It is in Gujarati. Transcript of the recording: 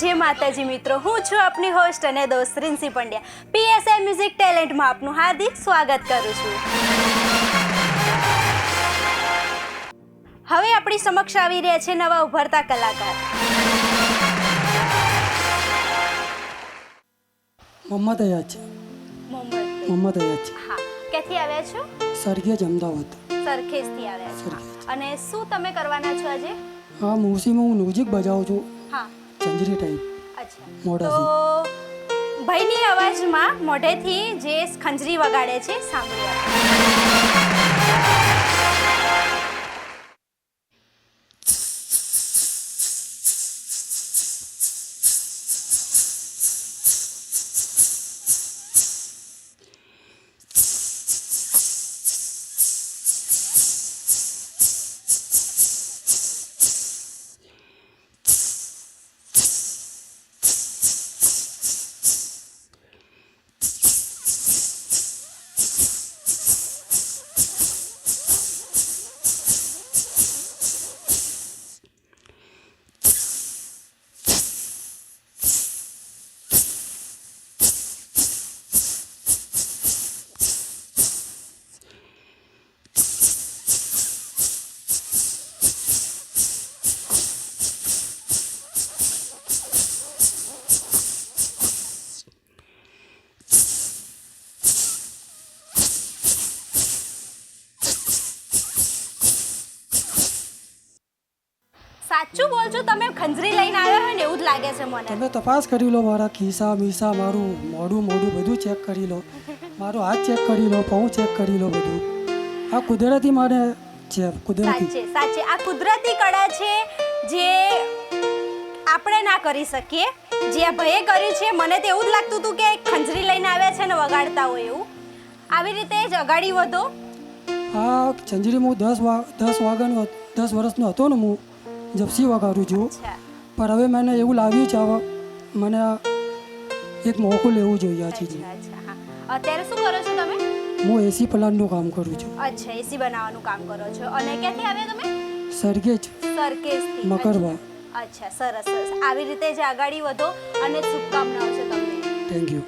જય માતાજી મિત્રો, હું છું આપની હોસ્ટ અને દોસ્ત રિન્સી પંડ્યા। પીએસઆઈ મ્યુઝિક ટેલેન્ટમાં આપનું હાર્દિક સ્વાગત કરું છું। હવે આપણી સમક્ષ આવી રહ્યા છે નવા ઉભરતા કલાકાર। મોહમ્મદ અયાજ છે। મોહમ્મદ અયાજ છે। હા, ક્યાંથી આવ્યા છો? સરખેજ અમદાવાદ। સરખેજથી આવ્યા છો। અને શું તમે કરવાના છો આજે? હા, મૂસીમાં હું મ્યુઝિક બજાવું છું। હા, ચંજરી ટાઈપ। અચ્છા, મોઢાથી। તો ભાઈની અવાજમાં મોઢેથી જે ખંજરી વગાડે છે સાંભળીએ। સાચું બોલજો, તમે ખંજરી લઈને આવ્યા હોય ને એવું જ લાગે છે મને। તમે તપાસ કરી લો, મારા ખિસ્સા મીસા, મારું મોઢું બધું ચેક કરી લો, મારો હાથ ચેક કરી લો, પાઉં ચેક કરી લો, બધું આ કુદરતી મારે છે। કુદરતી સાચે આ કુદરતી કળા છે જે આપણે ના કરી શકીએ, જે આ ભાઈએ કર્યું છે। મને તો એવું જ લાગતું હતું કે ખંજરી લઈને આવ્યા છે ને વગાડતા હોય એવું। આવી રીતે જ અગાડી વધો। આ ચંજરી હું 10 વર્ષનો હતો ને, હું જપસી વગાડું છું। પણ હવે મને એવું લાગ્યું છે, હવે મને એક મોકો લેવું જોઈએ આ ચીજનું। અત્યારે શું કરો છો તમે? હું એસી પ્લાન્ટનું કામ કરું છું। અચ્છા, એસી બનાવવાનું કામ કરો છો। અને ક્યાંથી આવ્યા તમે? સરખેજ સરખેજથી। મકરવા। અચ્છા, સરસ સરસ। આવી રીતે જ આગળ વધો અને શુભકામનાઓ છે તમને। Thank you.